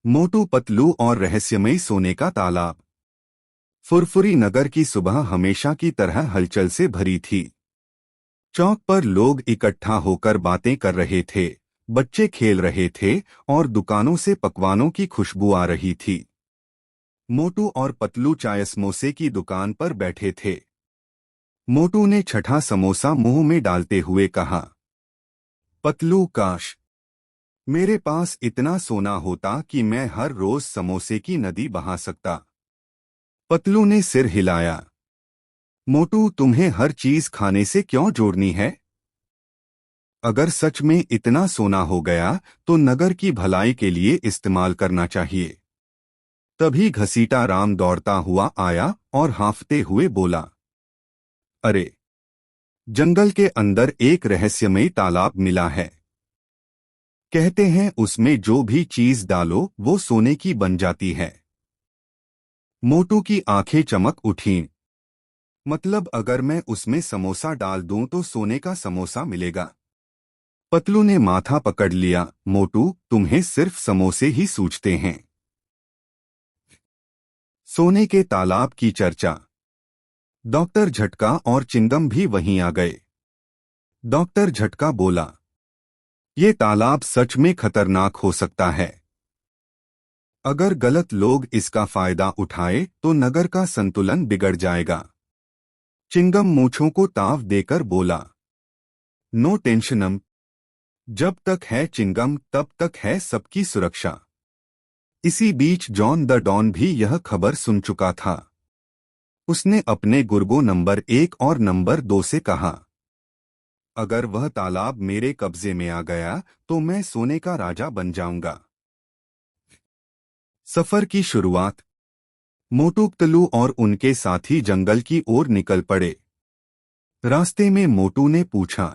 मोटू पतलू और रहस्यमयी सोने का तालाब। फुरफुरी नगर की सुबह हमेशा की तरह हलचल से भरी थी। चौक पर लोग इकट्ठा होकर बातें कर रहे थे, बच्चे खेल रहे थे और दुकानों से पकवानों की खुशबू आ रही थी। मोटू और पतलू चाय समोसे की दुकान पर बैठे थे। मोटू ने छठा समोसा मुंह में डालते हुए कहा, पतलू, काश मेरे पास इतना सोना होता कि मैं हर रोज समोसे की नदी बहा सकता। पतलू ने सिर हिलाया। मोटू, तुम्हें हर चीज खाने से क्यों जोड़नी है? अगर सच में इतना सोना हो गया तो नगर की भलाई के लिए इस्तेमाल करना चाहिए। तभी घसीटा राम दौड़ता हुआ आया और हांफते हुए बोला, अरे, जंगल के अंदर एक रहस्यमयी तालाब मिला है। कहते हैं उसमें जो भी चीज डालो वो सोने की बन जाती है। मोटू की आंखें चमक उठीं। मतलब अगर मैं उसमें समोसा डाल दूं तो सोने का समोसा मिलेगा? पतलू ने माथा पकड़ लिया। मोटू, तुम्हें सिर्फ समोसे ही सूझते हैं। सोने के तालाब की चर्चा। डॉक्टर झटका और चिंगम भी वहीं आ गए। डॉक्टर झटका बोला, ये तालाब सच में खतरनाक हो सकता है। अगर गलत लोग इसका फायदा उठाए तो नगर का संतुलन बिगड़ जाएगा। चिंगम मूंछों को ताव देकर बोला, नो टेंशनम, जब तक है चिंगम तब तक है सबकी सुरक्षा। इसी बीच जॉन द डॉन भी यह खबर सुन चुका था। उसने अपने गुर्गों नंबर 1 और नंबर 2 से कहा, अगर वह तालाब मेरे कब्जे में आ गया तो मैं सोने का राजा बन जाऊंगा। सफर की शुरुआत। मोटू पतलू और उनके साथी जंगल की ओर निकल पड़े। रास्ते में मोटू ने पूछा,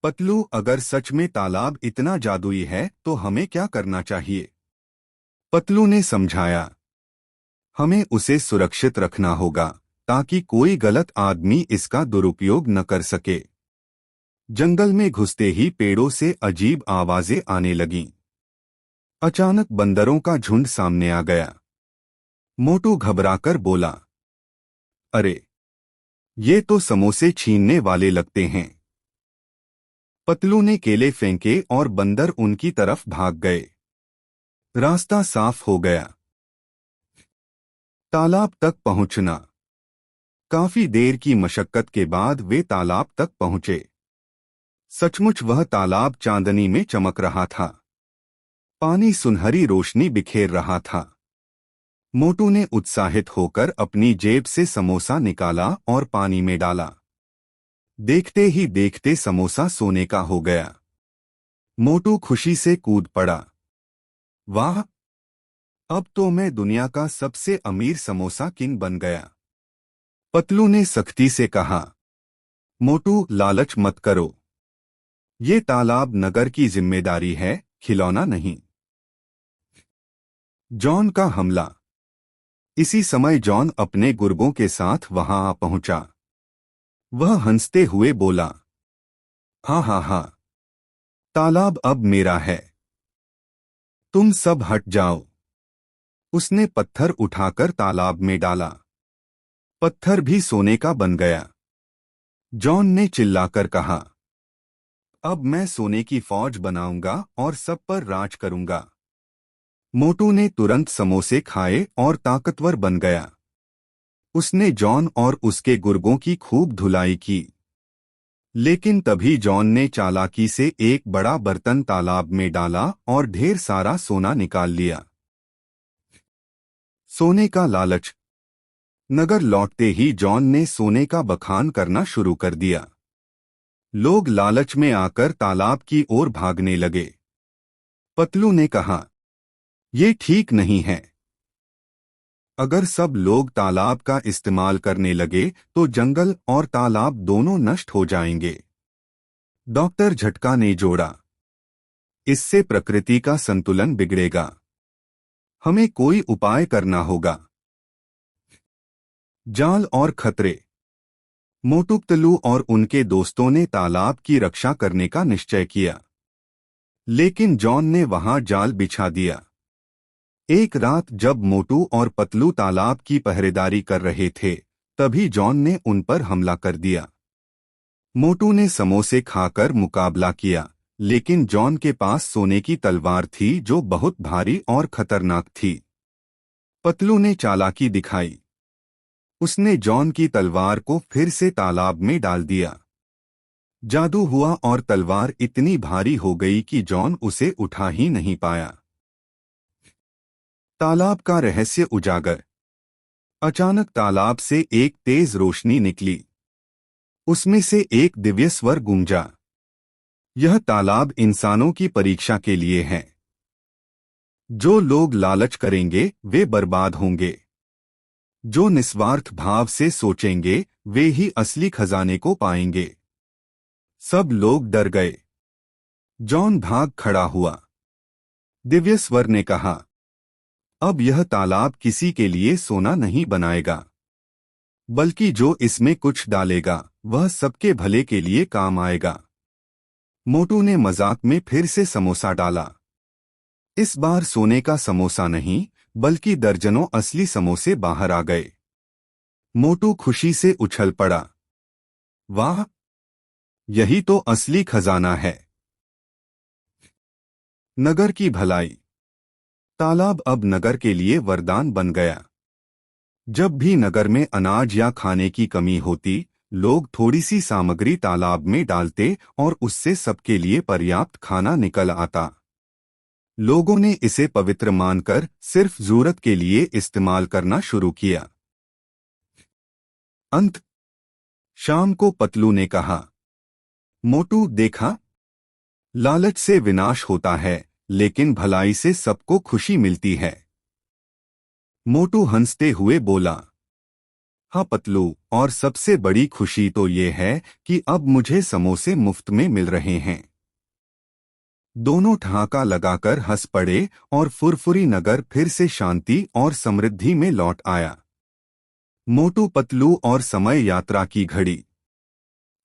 पतलू, अगर सच में तालाब इतना जादुई है तो हमें क्या करना चाहिए? पतलू ने समझाया, हमें उसे सुरक्षित रखना होगा ताकि कोई गलत आदमी इसका दुरुपयोग न कर सके। जंगल में घुसते ही पेड़ों से अजीब आवाजें आने लगीं। अचानक बंदरों का झुंड सामने आ गया। मोटू घबराकर बोला, अरे, ये तो समोसे छीनने वाले लगते हैं। पतलू ने केले फेंके और बंदर उनकी तरफ भाग गए। रास्ता साफ हो गया। तालाब तक पहुंचना। काफी देर की मशक्कत के बाद वे तालाब तक पहुंचे। सचमुच वह तालाब चांदनी में चमक रहा था। पानी सुनहरी रोशनी बिखेर रहा था। मोटू ने उत्साहित होकर अपनी जेब से समोसा निकाला और पानी में डाला। देखते ही देखते समोसा सोने का हो गया। मोटू खुशी से कूद पड़ा। वाह, अब तो मैं दुनिया का सबसे अमीर समोसा किंग बन गया। पतलू ने सख्ती से कहा, मोटू, लालच मत करो। ये तालाब नगर की जिम्मेदारी है, खिलौना नहीं। जॉन का हमला। इसी समय जॉन अपने गुर्गों के साथ वहां आ पहुंचा। वह हंसते हुए बोला, हाँ हाँ हाँ, तालाब अब मेरा है। तुम सब हट जाओ। उसने पत्थर उठाकर तालाब में डाला। पत्थर भी सोने का बन गया। जॉन ने चिल्लाकर कहा, अब मैं सोने की फौज बनाऊंगा और सब पर राज करूंगा। मोटू ने तुरंत समोसे खाए और ताकतवर बन गया। उसने जॉन और उसके गुर्गों की खूब धुलाई की। लेकिन तभी जॉन ने चालाकी से एक बड़ा बर्तन तालाब में डाला और ढेर सारा सोना निकाल लिया। सोने का लालच। नगर लौटते ही जॉन ने सोने का बखान करना शुरू कर दिया। लोग लालच में आकर तालाब की ओर भागने लगे। पतलू ने कहा, ये ठीक नहीं है। अगर सब लोग तालाब का इस्तेमाल करने लगे तो जंगल और तालाब दोनों नष्ट हो जाएंगे। डॉक्टर झटका ने जोड़ा, इससे प्रकृति का संतुलन बिगड़ेगा। हमें कोई उपाय करना होगा। जाल और खतरे। मोटू पतलू और उनके दोस्तों ने तालाब की रक्षा करने का निश्चय किया। लेकिन जॉन ने वहां जाल बिछा दिया। एक रात जब मोटू और पतलू तालाब की पहरेदारी कर रहे थे, तभी जॉन ने उन पर हमला कर दिया। मोटू ने समोसे खाकर मुकाबला किया, लेकिन जॉन के पास सोने की तलवार थी जो बहुत भारी और खतरनाक थी। पतलू ने चालाकी दिखाई। उसने जॉन की तलवार को फिर से तालाब में डाल दिया। जादू हुआ और तलवार इतनी भारी हो गई कि जॉन उसे उठा ही नहीं पाया। तालाब का रहस्य उजागर। अचानक तालाब से एक तेज रोशनी निकली। उसमें से एक दिव्य स्वर गूंजा। यह तालाब इंसानों की परीक्षा के लिए है। जो लोग लालच करेंगे वे बर्बाद होंगे। जो निस्वार्थ भाव से सोचेंगे वे ही असली खजाने को पाएंगे। सब लोग डर गए। जॉन भाग खड़ा हुआ। दिव्य स्वर ने कहा, अब यह तालाब किसी के लिए सोना नहीं बनाएगा, बल्कि जो इसमें कुछ डालेगा वह सबके भले के लिए काम आएगा। मोटू ने मजाक में फिर से समोसा डाला। इस बार सोने का समोसा नहीं, बल्कि दर्जनों असली समोसे बाहर आ गए। मोटू खुशी से उछल पड़ा। वाह, यही तो असली खजाना है। नगर की भलाई। तालाब अब नगर के लिए वरदान बन गया। जब भी नगर में अनाज या खाने की कमी होती, लोग थोड़ी सी सामग्री तालाब में डालते और उससे सबके लिए पर्याप्त खाना निकल आता। लोगों ने इसे पवित्र मानकर सिर्फ जरूरत के लिए इस्तेमाल करना शुरू किया। अंत। शाम को पतलू ने कहा, मोटू देखा, लालच से विनाश होता है, लेकिन भलाई से सबको खुशी मिलती है। मोटू हंसते हुए बोला, हाँ पतलू, और सबसे बड़ी खुशी तो ये है कि अब मुझे समोसे मुफ्त में मिल रहे हैं। दोनों ठहाका लगाकर हंस पड़े और फुरफुरी नगर फिर से शांति और समृद्धि में लौट आया। मोटू पतलू और समय यात्रा की घड़ी।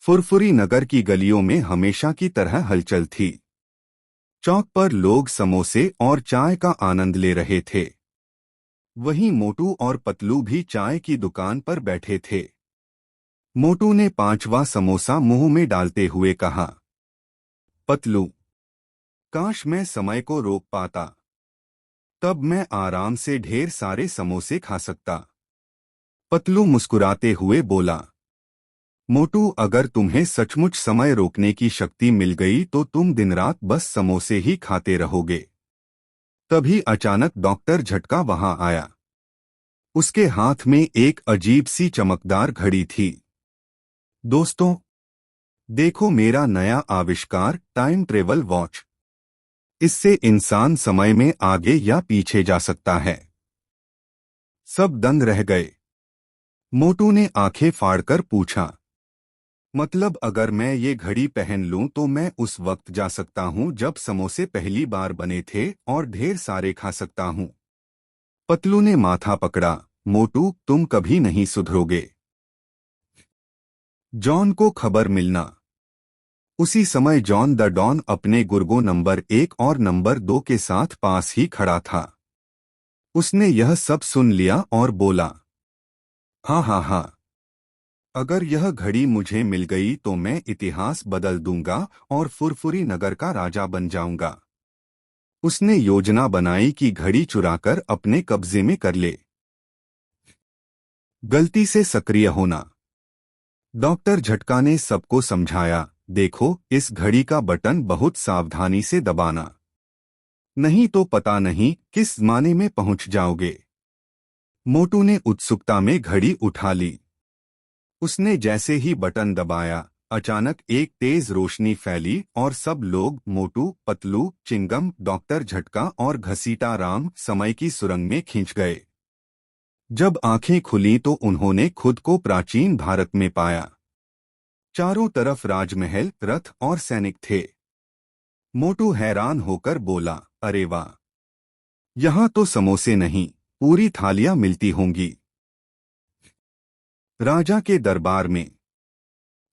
फुरफुरी नगर की गलियों में हमेशा की तरह हलचल थी। चौक पर लोग समोसे और चाय का आनंद ले रहे थे। वहीं मोटू और पतलू भी चाय की दुकान पर बैठे थे। मोटू ने 5वां समोसा मुंह में डालते हुए कहा, पतलू, काश मैं समय को रोक पाता, तब मैं आराम से ढेर सारे समोसे खा सकता। पतलू मुस्कुराते हुए बोला, मोटू, अगर तुम्हें सचमुच समय रोकने की शक्ति मिल गई तो तुम दिन रात बस समोसे ही खाते रहोगे। तभी अचानक डॉक्टर झटका वहां आया। उसके हाथ में एक अजीब सी चमकदार घड़ी थी। दोस्तों, देखो मेरा नया आविष्कार, टाइम ट्रेवल वॉच। इससे इंसान समय में आगे या पीछे जा सकता है। सब दंग रह गए। मोटू ने आंखें फाड़कर पूछा, मतलब अगर मैं ये घड़ी पहन लूं तो मैं उस वक्त जा सकता हूं जब समोसे पहली बार बने थे और ढेर सारे खा सकता हूं। पतलू ने माथा पकड़ा, मोटू, तुम कभी नहीं सुधरोगे। जॉन को खबर मिलना। उसी समय जॉन द डॉन अपने गुर्गो नंबर 1 और नंबर 2 के साथ पास ही खड़ा था। उसने यह सब सुन लिया और बोला, हाँ हाँ हाँ, अगर यह घड़ी मुझे मिल गई तो मैं इतिहास बदल दूंगा और फुरफुरी नगर का राजा बन जाऊंगा। उसने योजना बनाई कि घड़ी चुराकर अपने कब्जे में कर ले। गलती से सक्रिय होना। डॉक्टर झटका ने सबको समझाया, देखो, इस घड़ी का बटन बहुत सावधानी से दबाना, नहीं तो पता नहीं किस ज़माने में पहुंच जाओगे। मोटू ने उत्सुकता में घड़ी उठा ली। उसने जैसे ही बटन दबाया, अचानक एक तेज रोशनी फैली और सब लोग मोटू, पतलू, चिंगम, डॉक्टर झटका और घसीटा राम समय की सुरंग में खींच गए। जब आंखें खुली तो उन्होंने खुद को प्राचीन भारत में पाया। चारों तरफ राजमहल, रथ और सैनिक थे। मोटू हैरान होकर बोला, अरे वाह, यहाँ तो समोसे नहीं, पूरी थालियां मिलती होंगी। राजा के दरबार में।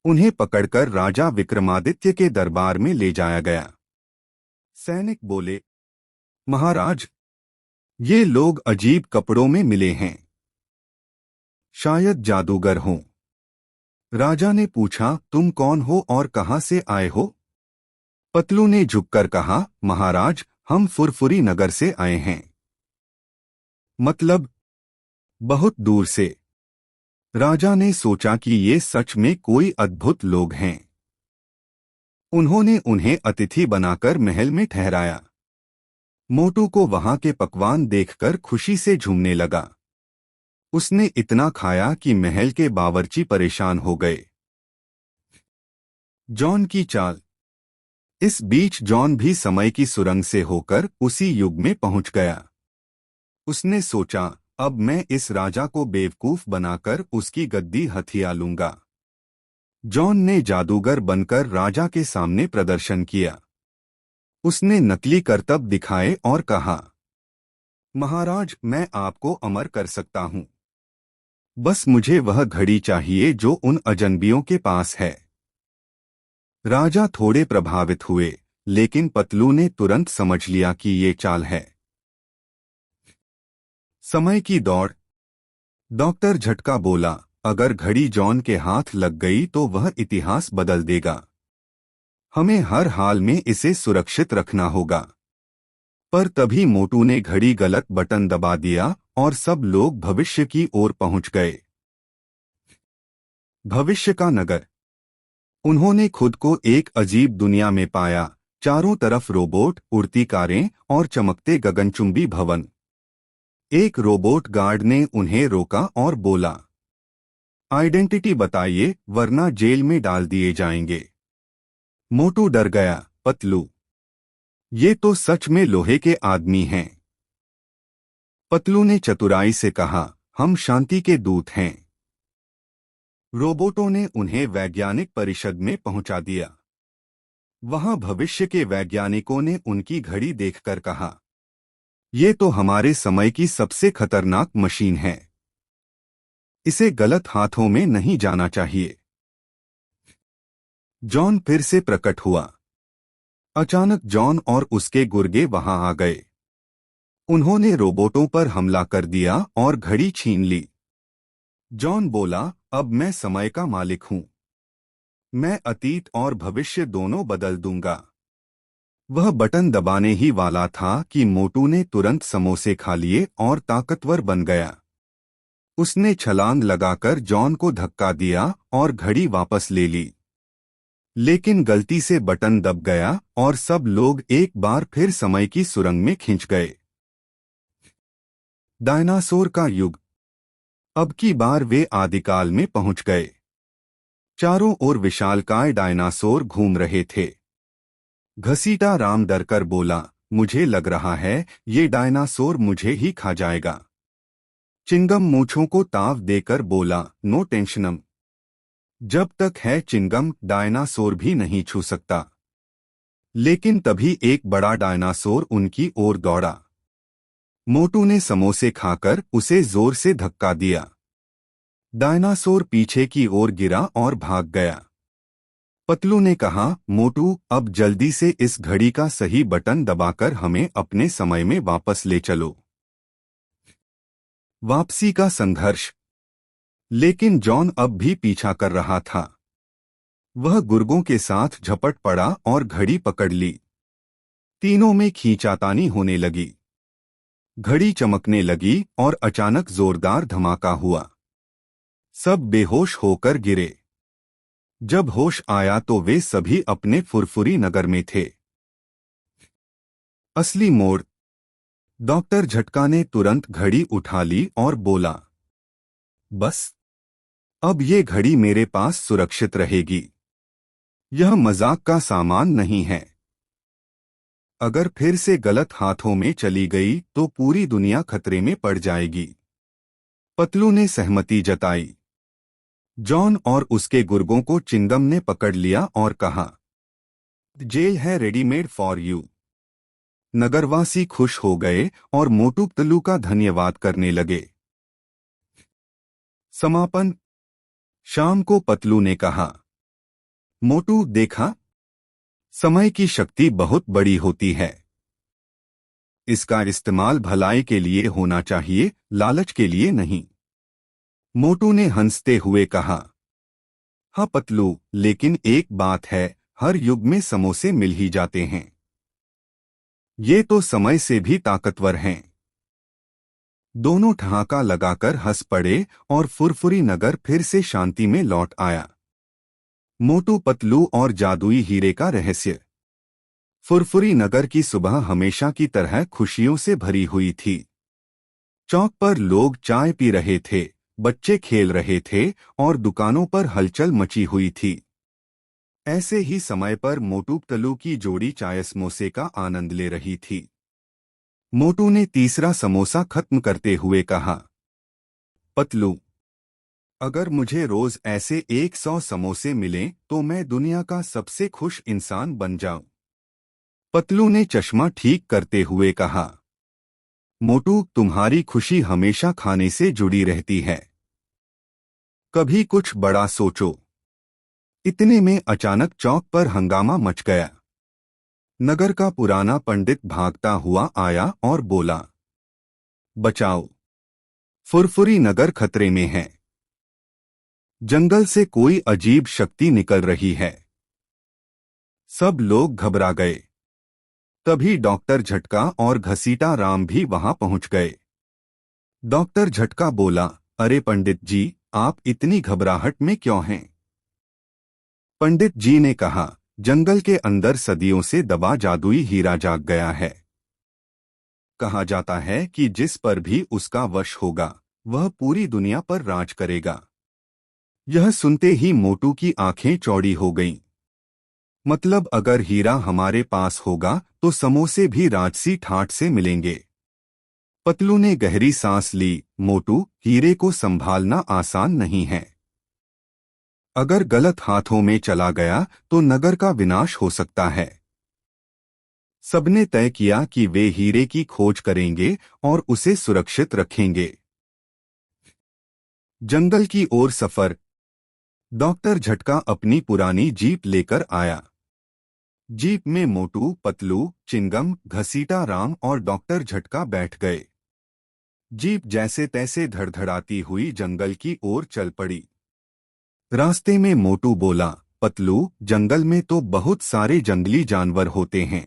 उन्हें पकड़कर राजा विक्रमादित्य के दरबार में ले जाया गया। सैनिक बोले, महाराज, ये लोग अजीब कपड़ों में मिले हैं, शायद जादूगर हों। राजा ने पूछा, तुम कौन हो और कहां से आए हो? पतलू ने झुककर कहा, महाराज, हम फुरफुरी नगर से आए हैं। मतलब? बहुत दूर से। राजा ने सोचा कि ये सच में कोई अद्भुत लोग हैं। उन्होंने उन्हें अतिथि बनाकर महल में ठहराया। मोटू को वहां के पकवान देखकर खुशी से झूमने लगा। उसने इतना खाया कि महल के बावर्ची परेशान हो गए। जॉन की चाल। इस बीच जॉन भी समय की सुरंग से होकर उसी युग में पहुंच गया। उसने सोचा, अब मैं इस राजा को बेवकूफ बनाकर उसकी गद्दी हथिया लूंगा। जॉन ने जादूगर बनकर राजा के सामने प्रदर्शन किया। उसने नकली करतब दिखाए और कहा, महाराज, मैं आपको अमर कर सकता हूं। बस मुझे वह घड़ी चाहिए जो उन अजनबियों के पास है। राजा थोड़े प्रभावित हुए, लेकिन पतलू ने तुरंत समझ लिया कि ये चाल है। समय की दौड़। डॉक्टर झटका बोला, अगर घड़ी जॉन के हाथ लग गई तो वह इतिहास बदल देगा। हमें हर हाल में इसे सुरक्षित रखना होगा। पर तभी मोटू ने घड़ी गलत बटन दबा दिया और सब लोग भविष्य की ओर पहुंच गए। भविष्य का नगर। उन्होंने खुद को एक अजीब दुनिया में पाया। चारों तरफ रोबोट, उड़ती कारें और चमकते गगनचुंबी भवन। एक रोबोट गार्ड ने उन्हें रोका और बोला, आइडेंटिटी बताइए वरना जेल में डाल दिए जाएंगे। मोटू डर गया। पतलू, ये तो सच में लोहे के आदमी हैं। पतलू ने चतुराई से कहा, हम शांति के दूत हैं। रोबोटों ने उन्हें वैज्ञानिक परिषद में पहुंचा दिया। वहां भविष्य के वैज्ञानिकों ने उनकी घड़ी देखकर कहा, ये तो हमारे समय की सबसे खतरनाक मशीन है। इसे गलत हाथों में नहीं जाना चाहिए। जॉन फिर से प्रकट हुआ। अचानक जॉन और उसके गुर्गे वहां आ गए। उन्होंने रोबोटों पर हमला कर दिया और घड़ी छीन ली। जॉन बोला, अब मैं समय का मालिक हूं। मैं अतीत और भविष्य दोनों बदल दूंगा। वह बटन दबाने ही वाला था कि मोटू ने तुरंत समोसे खा लिए और ताकतवर बन गया। उसने छलांग लगाकर जॉन को धक्का दिया और घड़ी वापस ले ली। लेकिन गलती से बटन दब गया और सब लोग एक बार फिर समय की सुरंग में खिंच गए। डायनासोर का युग। अब की बार वे आदिकाल में पहुंच गए। चारों ओर विशालकाय डायनासोर घूम रहे थे। घसीटा राम डरकर बोला, मुझे लग रहा है ये डायनासोर मुझे ही खा जाएगा। चिंगम मूंछों को ताव देकर बोला, नो टेंशनम। जब तक है चिंगम, डायनासोर भी नहीं छू सकता। लेकिन तभी एक बड़ा डायनासोर उनकी ओर दौड़ा। मोटू ने समोसे खाकर उसे जोर से धक्का दिया। डायनासोर पीछे की ओर गिरा और भाग गया। पतलू ने कहा, मोटू, अब जल्दी से इस घड़ी का सही बटन दबाकर हमें अपने समय में वापस ले चलो। वापसी का संघर्ष। लेकिन जॉन अब भी पीछा कर रहा था। वह गुर्गों के साथ झपट पड़ा और घड़ी पकड़ ली। तीनों में खींचातानी होने लगी। घड़ी चमकने लगी और अचानक जोरदार धमाका हुआ। सब बेहोश होकर गिरे। जब होश आया तो वे सभी अपने फुरफुरी नगर में थे। असली मोड़। डॉक्टर झटका ने तुरंत घड़ी उठा ली और बोला, बस अब ये घड़ी मेरे पास सुरक्षित रहेगी। यह मजाक का सामान नहीं है। अगर फिर से गलत हाथों में चली गई तो पूरी दुनिया खतरे में पड़ जाएगी। पतलू ने सहमति जताई। जॉन और उसके गुर्गों को चिंगम ने पकड़ लिया और कहा, जेल है रेडीमेड फॉर यू। नगरवासी खुश हो गए और मोटू पतलू का धन्यवाद करने लगे। समापन। शाम को पतलू ने कहा, मोटू, देखा, समय की शक्ति बहुत बड़ी होती है। इसका इस्तेमाल भलाई के लिए होना चाहिए, लालच के लिए नहीं। मोटू ने हंसते हुए कहा, हाँ पतलू, लेकिन एक बात है, हर युग में समोसे मिल ही जाते हैं। ये तो समय से भी ताकतवर हैं। दोनों ठहाका लगाकर हंस पड़े और फुरफुरी नगर फिर से शांति में लौट आया। मोटू पतलू और जादुई हीरे का रहस्य। फुरफुरी नगर की सुबह हमेशा की तरह खुशियों से भरी हुई थी। चौक पर लोग चाय पी रहे थे, बच्चे खेल रहे थे और दुकानों पर हलचल मची हुई थी। ऐसे ही समय पर मोटू पतलू की जोड़ी चाय समोसे का आनंद ले रही थी। मोटू ने तीसरा समोसा खत्म करते हुए कहा, पतलू, अगर मुझे रोज ऐसे 100 समोसे मिलें तो मैं दुनिया का सबसे खुश इंसान बन जाऊं। पतलू ने चश्मा ठीक करते हुए कहा, मोटू, तुम्हारी खुशी हमेशा खाने से जुड़ी रहती है। कभी कुछ बड़ा सोचो। इतने में अचानक चौक पर हंगामा मच गया। नगर का पुराना पंडित भागता हुआ आया और बोला, बचाओ, फुरफुरी नगर खतरे में है। जंगल से कोई अजीब शक्ति निकल रही है। सब लोग घबरा गए। तभी डॉक्टर झटका और घसीटा राम भी वहां पहुंच गए। डॉक्टर झटका बोला, अरे पंडित जी, आप इतनी घबराहट में क्यों हैं? पंडित जी ने कहा, जंगल के अंदर सदियों से दबा जादुई हीरा जाग गया है। कहा जाता है कि जिस पर भी उसका वश होगा, वह पूरी दुनिया पर राज करेगा। यह सुनते ही मोटू की आंखें चौड़ी हो गईं। मतलब अगर हीरा हमारे पास होगा तो समोसे भी राजसी ठाठ से मिलेंगे। पतलू ने गहरी सांस ली, मोटू, हीरे को संभालना आसान नहीं है। अगर गलत हाथों में चला गया तो नगर का विनाश हो सकता है। सबने तय किया कि वे हीरे की खोज करेंगे और उसे सुरक्षित रखेंगे। जंगल की ओर सफर। डॉक्टर झटका अपनी पुरानी जीप लेकर आया। जीप में मोटू, पतलू, चिंगम, घसीटा राम और डॉक्टर झटका बैठ गए। जीप जैसे तैसे धड़धड़ाती हुई जंगल की ओर चल पड़ी। रास्ते में मोटू बोला, पतलू, जंगल में तो बहुत सारे जंगली जानवर होते हैं।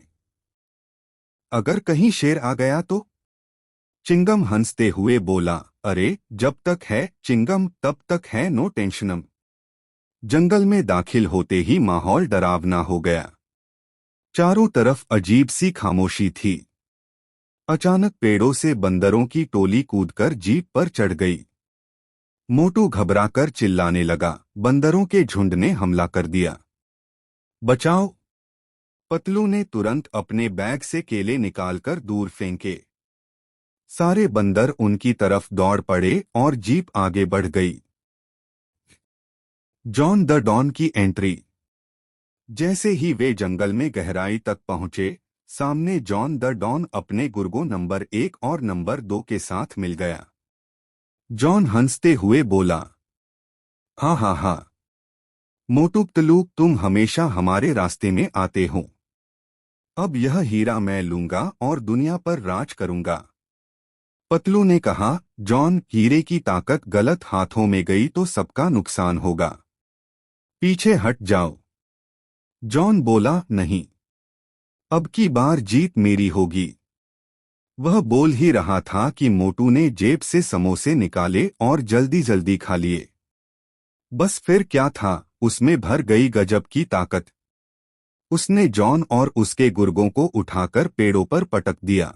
अगर कहीं शेर आ गया तो? चिंगम हंसते हुए बोला, अरे, जब तक है चिंगम तब तक है नो टेंशनम। जंगल में दाखिल होते ही माहौल डरावना हो गया। चारों तरफ अजीब सी खामोशी थी। अचानक पेड़ों से बंदरों की टोली कूदकर जीप पर चढ़ गई। मोटू घबराकर चिल्लाने लगा, बंदरों के झुंड ने हमला कर दिया। बचाओ! पतलू ने तुरंत अपने बैग से केले निकालकर दूर फेंके। सारे बंदर उनकी तरफ दौड़ पड़े और जीप आगे बढ़ गई। जॉन द डॉन की एंट्री। जैसे ही वे जंगल में गहराई तक पहुंचे, सामने जॉन द डॉन अपने गुर्गो नंबर 1 और नंबर 2 के साथ मिल गया। जॉन हंसते हुए बोला, हाँ हाँ हाँ, मोटू पतलू, तुम हमेशा हमारे रास्ते में आते हो। अब यह हीरा मैं लूंगा और दुनिया पर राज करूंगा। पतलू ने कहा, जॉन, हीरे की ताकत गलत हाथों में गई तो सबका नुकसान होगा। पीछे हट जाओ। जॉन बोला, नहीं, अब की बार जीत मेरी होगी। वह बोल ही रहा था कि मोटू ने जेब से समोसे निकाले और जल्दी जल्दी खा लिए। बस फिर क्या था, उसमें भर गई गजब की ताकत। उसने जॉन और उसके गुर्गों को उठाकर पेड़ों पर पटक दिया।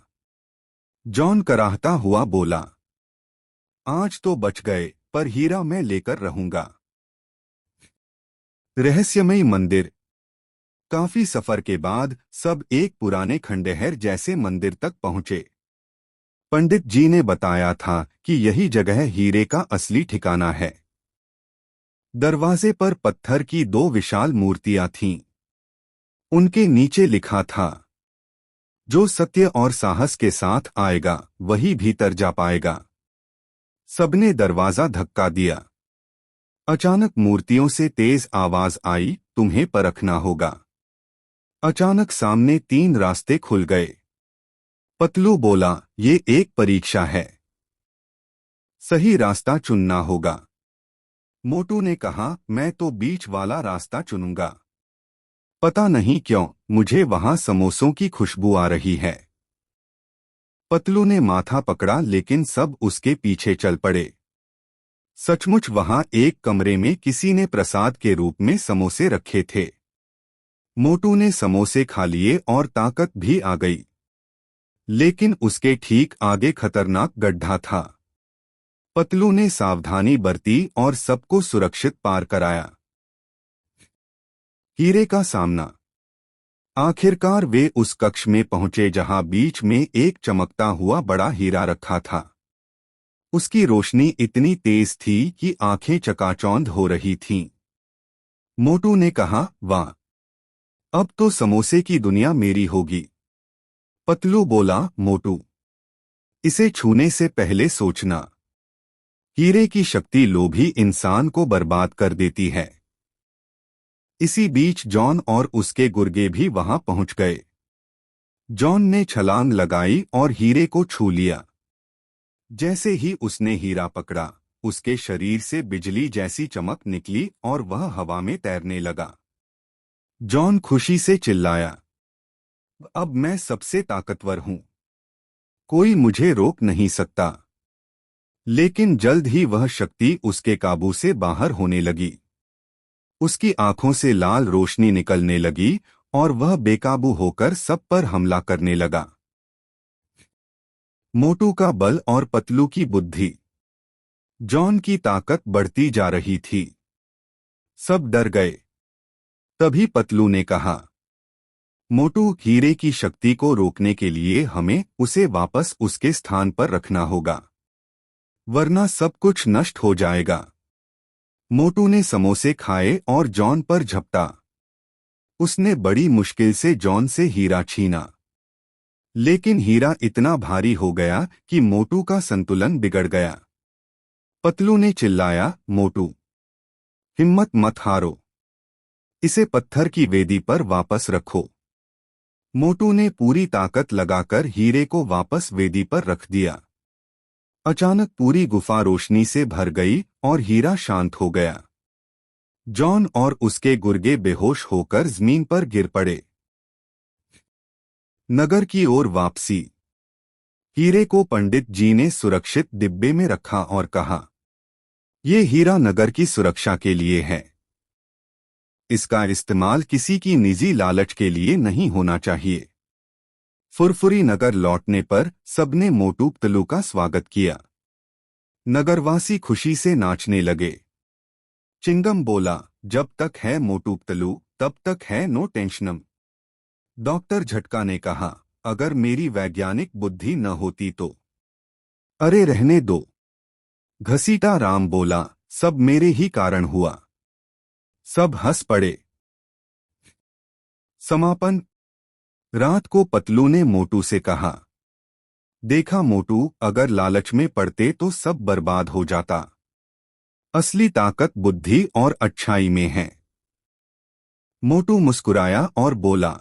जॉन कराहता हुआ बोला, आज तो बच गए, पर हीरा मैं लेकर रहूंगा। रहस्यमयी मंदिर। काफी सफर के बाद सब एक पुराने खंडहर जैसे मंदिर तक पहुंचे। पंडित जी ने बताया था कि यही जगह हीरे का असली ठिकाना है। दरवाजे पर पत्थर की 2 विशाल मूर्तियां थीं। उनके नीचे लिखा था, जो सत्य और साहस के साथ आएगा वही भीतर जा पाएगा। सबने दरवाजा धक्का दिया। अचानक मूर्तियों से तेज आवाज आई, तुम्हें परखना होगा। अचानक सामने 3 रास्ते खुल गए। पतलू बोला, ये एक परीक्षा है, सही रास्ता चुनना होगा। मोटू ने कहा, मैं तो बीच वाला रास्ता चुनूंगा। पता नहीं क्यों मुझे वहां समोसों की खुशबू आ रही है। पतलू ने माथा पकड़ा लेकिन सब उसके पीछे चल पड़े। सचमुच वहां एक कमरे में किसी ने प्रसाद के रूप में समोसे रखे थे। मोटू ने समोसे खा लिए और ताकत भी आ गई। लेकिन उसके ठीक आगे खतरनाक गड्ढा था। पतलू ने सावधानी बरती और सबको सुरक्षित पार कराया। हीरे का सामना। आखिरकार वे उस कक्ष में पहुंचे जहां बीच में एक चमकता हुआ बड़ा हीरा रखा था। उसकी रोशनी इतनी तेज थी कि आंखें चकाचौंध हो रही थीं। मोटू ने कहा, वाह, अब तो समोसे की दुनिया मेरी होगी। पतलू बोला, मोटू, इसे छूने से पहले सोचना। हीरे की शक्ति लोभी इंसान को बर्बाद कर देती है। इसी बीच जॉन और उसके गुर्गे भी वहां पहुंच गए। जॉन ने छलांग लगाई और हीरे को छू लिया। जैसे ही उसने हीरा पकड़ा, उसके शरीर से बिजली जैसी चमक निकली और वह हवा में तैरने लगा। जॉन खुशी से चिल्लाया, अब मैं सबसे ताकतवर हूं, कोई मुझे रोक नहीं सकता। लेकिन जल्द ही वह शक्ति उसके काबू से बाहर होने लगी। उसकी आंखों से लाल रोशनी निकलने लगी और वह बेकाबू होकर सब पर हमला करने लगा। मोटू का बल और पतलू की बुद्धि। जॉन की ताकत बढ़ती जा रही थी। सब डर गए। तभी पतलू ने कहा, मोटू, हीरे की शक्ति को रोकने के लिए हमें उसे वापस उसके स्थान पर रखना होगा, वरना सब कुछ नष्ट हो जाएगा। मोटू ने समोसे खाए और जॉन पर झपटा। उसने बड़ी मुश्किल से जॉन से हीरा छीना। लेकिन हीरा इतना भारी हो गया कि मोटू का संतुलन बिगड़ गया। पतलू ने चिल्लाया, मोटू, हिम्मत मत हारो, इसे पत्थर की वेदी पर वापस रखो। मोटू ने पूरी ताकत लगाकर हीरे को वापस वेदी पर रख दिया। अचानक पूरी गुफा रोशनी से भर गई और हीरा शांत हो गया। जॉन और उसके गुर्गे बेहोश होकर जमीन पर गिर पड़े। नगर की ओर वापसी। हीरे को पंडित जी ने सुरक्षित डिब्बे में रखा और कहा, ये हीरा नगर की सुरक्षा के लिए है। इसका इस्तेमाल किसी की निजी लालच के लिए नहीं होना चाहिए। फुरफुरी नगर लौटने पर सबने मोटू पतलू का स्वागत किया। नगरवासी खुशी से नाचने लगे। चिंगम बोला, जब तक है मोटू पतलू तब तक है नो टेंशनम। डॉक्टर झटका ने कहा, अगर मेरी वैज्ञानिक बुद्धि न होती तो। अरे रहने दो। घसीटा राम बोला, सब मेरे ही कारण हुआ। सब हंस पड़े। समापन। रात को पतलू ने मोटू से कहा, देखा मोटू, अगर लालच में पड़ते तो सब बर्बाद हो जाता। असली ताकत बुद्धि और अच्छाई में है। मोटू मुस्कुराया और बोला,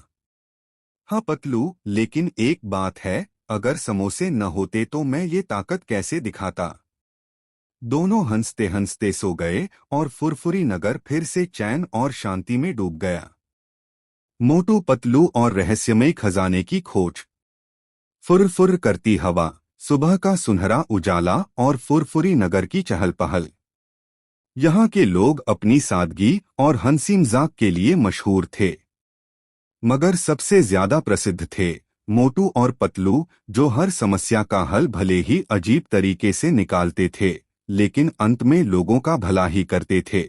हाँ पतलू, लेकिन एक बात है, अगर समोसे न होते तो मैं ये ताकत कैसे दिखाता। दोनों हंसते हंसते सो गए और फुरफुरी नगर फिर से चैन और शांति में डूब गया। मोटू पतलू और रहस्यमय खजाने की खोज। फुर करती हवा, सुबह का सुनहरा उजाला और फुरफुरी नगर की चहल पहल। यहाँ के लोग अपनी सादगी और हंसी मजाक के लिए मशहूर थे। मगर सबसे ज्यादा प्रसिद्ध थे मोटू और पतलू, जो हर समस्या का हल भले ही अजीब तरीके से निकालते थे, लेकिन अंत में लोगों का भला ही करते थे।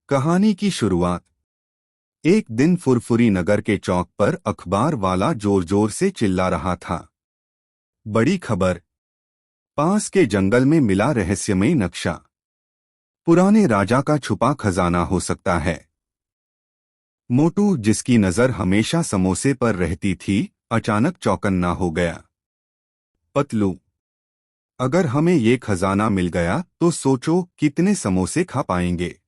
कहानी की शुरुआत। एक दिन फुरफुरी नगर के चौक पर अखबार वाला जोर जोर से चिल्ला रहा था, बड़ी खबर, पास के जंगल में मिला रहस्यमय नक्शा, पुराने राजा का छुपा खजाना हो सकता है। मोटू, जिसकी नजर हमेशा समोसे पर रहती थी, अचानक चौकन्ना हो गया। पतलू, अगर हमें ये खजाना मिल गया तो सोचो कितने समोसे खा पाएंगे।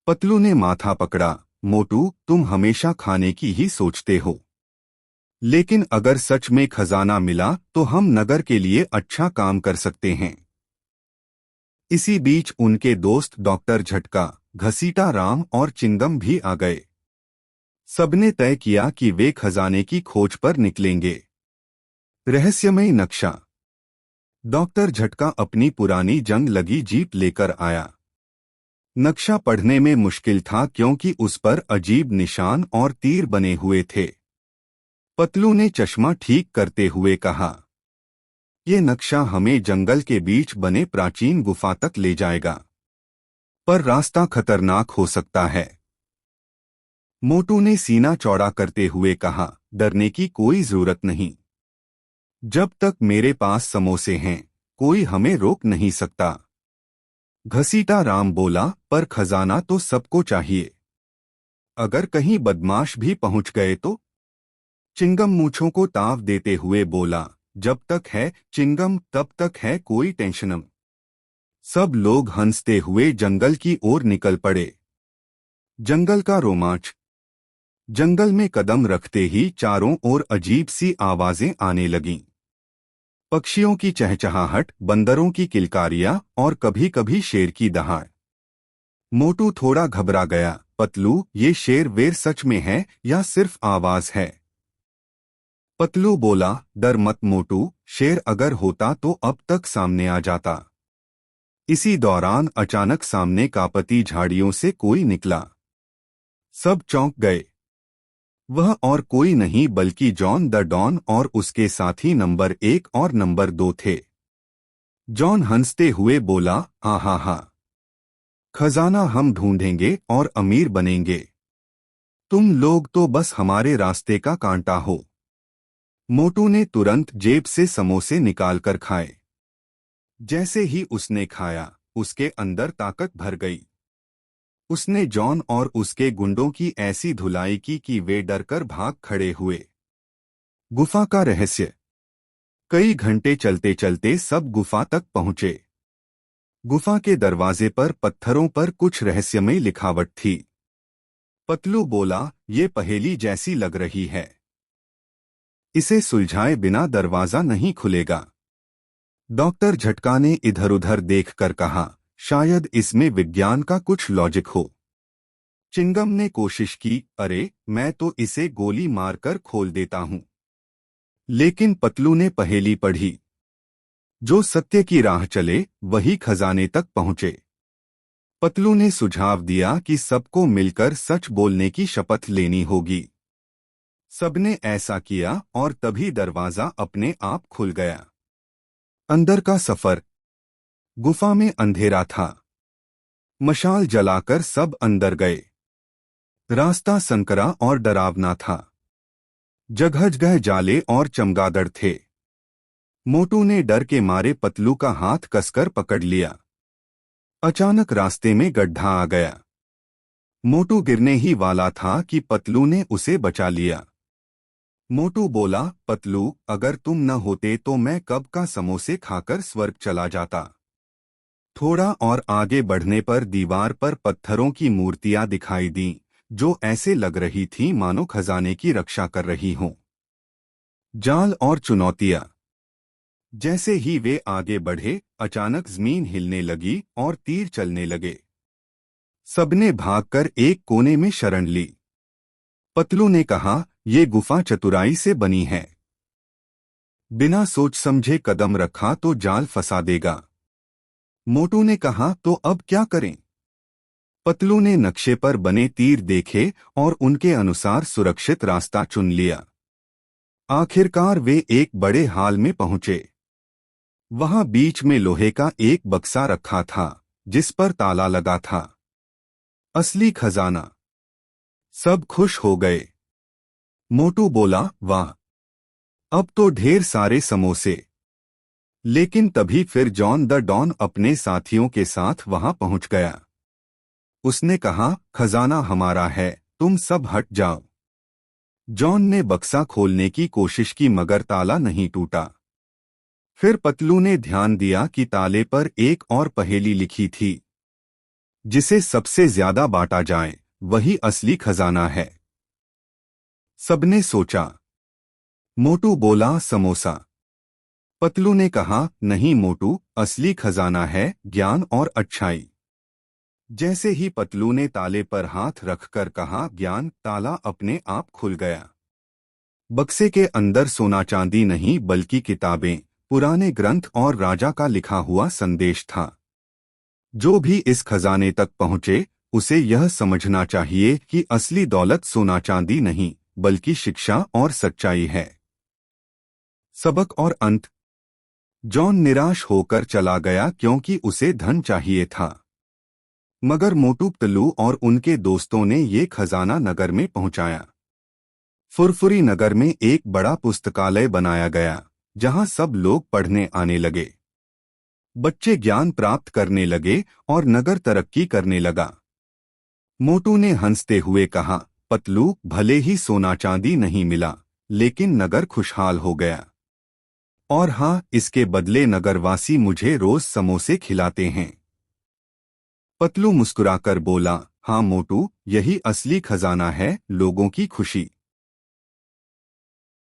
पतलू ने माथा पकड़ा, मोटू, तुम हमेशा खाने की ही सोचते हो। लेकिन अगर सच में खजाना मिला तो हम नगर के लिए अच्छा काम कर सकते हैं। इसी बीच उनके दोस्त डॉक्टर झटका, घसीटा राम और चिंगम भी आ गए। सबने तय किया कि वे खजाने की खोज पर निकलेंगे। रहस्यमय नक्शा। डॉक्टर झटका अपनी पुरानी जंग लगी जीप लेकर आया। नक्शा पढ़ने में मुश्किल था क्योंकि उस पर अजीब निशान और तीर बने हुए थे। पतलू ने चश्मा ठीक करते हुए कहा, ये नक्शा हमें जंगल के बीच बने प्राचीन गुफा तक ले जाएगा, पर रास्ता खतरनाक हो सकता है। मोटू ने सीना चौड़ा करते हुए कहा, डरने की कोई जरूरत नहीं। जब तक मेरे पास समोसे हैं, कोई हमें रोक नहीं सकता। घसीटा राम बोला, पर खजाना तो सबको चाहिए। अगर कहीं बदमाश भी पहुंच गए तो? चिंगम मूंछों को ताव देते हुए बोला, जब तक है चिंगम तब तक है कोई टेंशनम। सब लोग हंसते हुए जंगल की ओर निकल पड़े। जंगल का रोमांच। जंगल में कदम रखते ही चारों ओर अजीब सी आवाजें आने लगीं। पक्षियों की चहचहाहट, बंदरों की किलकारियां और कभी-कभी शेर की दहाड़। मोटू थोड़ा घबरा गया, पतलू, ये शेर वेर सच में है या सिर्फ आवाज है? पतलू बोला, डर मत मोटू, शेर अगर होता तो अब तक सामने आ जाता। इसी दौरान अचानक सामने कापती झाड़ियों से कोई निकला। सब चौंक गए। वह और कोई नहीं बल्कि जॉन द डॉन और उसके साथी नंबर 1 और नंबर 2 थे। जॉन हंसते हुए बोला, आहा हा, खजाना हम ढूंढेंगे और अमीर बनेंगे। तुम लोग तो बस हमारे रास्ते का कांटा हो। मोटू ने तुरंत जेब से समोसे निकालकर खाए। जैसे ही उसने खाया, उसके अंदर ताकत भर गई। उसने जॉन और उसके गुंडों की ऐसी धुलाई की कि वे डरकर भाग खड़े हुए। गुफा का रहस्य। कई घंटे चलते चलते सब गुफा तक पहुंचे। गुफा के दरवाजे पर पत्थरों पर कुछ रहस्यमय लिखावट थी। पतलू बोला, ये पहेली जैसी लग रही है। इसे सुलझाए बिना दरवाजा नहीं खुलेगा। डॉक्टर झटका ने इधर-उधर देखकर कहा, शायद इसमें विज्ञान का कुछ लॉजिक हो। चिंगम ने कोशिश की, अरे मैं तो इसे गोली मारकर खोल देता हूं। लेकिन पतलू ने पहेली पढ़ी, जो सत्य की राह चले वही खजाने तक पहुंचे। पतलू ने सुझाव दिया कि सबको मिलकर सच बोलने की शपथ लेनी होगी। सबने ऐसा किया और तभी दरवाजा अपने आप खुल गया। अंदर का सफर। गुफा में अंधेरा था। मशाल जलाकर सब अंदर गए। रास्ता संकरा और डरावना था। जगह-जगह जाले और चमगादड़ थे। मोटू ने डर के मारे पतलू का हाथ कसकर पकड़ लिया। अचानक रास्ते में गड्ढा आ गया। मोटू गिरने ही वाला था कि पतलू ने उसे बचा लिया। मोटू बोला, पतलू, अगर तुम न होते तो मैं कब का समोसे खाकर स्वर्ग चला जाता। थोड़ा और आगे बढ़ने पर दीवार पर पत्थरों की मूर्तियां दिखाई दीं, जो ऐसे लग रही थीं मानो खजाने की रक्षा कर रही हों। जाल और चुनौतियां। जैसे ही वे आगे बढ़े, अचानक जमीन हिलने लगी और तीर चलने लगे। सबने भागकर एक कोने में शरण ली। पतलू ने कहा, ये गुफा चतुराई से बनी है। बिना सोच समझे कदम रखा तो जाल फंसा देगा। मोटू ने कहा, तो अब क्या करें? पतलू ने नक्शे पर बने तीर देखे और उनके अनुसार सुरक्षित रास्ता चुन लिया। आखिरकार वे एक बड़े हाल में पहुंचे। वहां बीच में लोहे का एक बक्सा रखा था, जिस पर ताला लगा था। असली खजाना। सब खुश हो गए। मोटू बोला, वाह, अब तो ढेर सारे समोसे। लेकिन तभी फिर जॉन द डॉन अपने साथियों के साथ वहां पहुंच गया। उसने कहा, खजाना हमारा है, तुम सब हट जाओ। जॉन ने बक्सा खोलने की कोशिश की मगर ताला नहीं टूटा। फिर पतलू ने ध्यान दिया कि ताले पर एक और पहेली लिखी थी, जिसे सबसे ज्यादा बांटा जाए वही असली खजाना है। सबने सोचा, मोटू बोला, समोसा। पतलू ने कहा, नहीं मोटू, असली खजाना है ज्ञान और अच्छाई। जैसे ही पतलू ने ताले पर हाथ रखकर कहा ज्ञान, ताला अपने आप खुल गया। बक्से के अंदर सोना चांदी नहीं बल्कि किताबें, पुराने ग्रंथ और राजा का लिखा हुआ संदेश था। जो भी इस खजाने तक पहुंचे उसे यह समझना चाहिए कि असली दौलत सोना चांदी नहीं बल्कि शिक्षा और सच्चाई है। सबक और अंत। जॉन निराश होकर चला गया क्योंकि उसे धन चाहिए था, मगर मोटू पतलू और उनके दोस्तों ने ये खजाना नगर में पहुंचाया। फुरफुरी नगर में एक बड़ा पुस्तकालय बनाया गया जहां सब लोग पढ़ने आने लगे। बच्चे ज्ञान प्राप्त करने लगे और नगर तरक्की करने लगा। मोटू ने हंसते हुए कहा, पतलू, भले ही सोना चांदी नहीं मिला लेकिन नगर खुशहाल हो गया। और हाँ, इसके बदले नगरवासी मुझे रोज समोसे खिलाते हैं। पतलू मुस्कुराकर बोला, हाँ मोटू, यही असली खजाना है, लोगों की खुशी।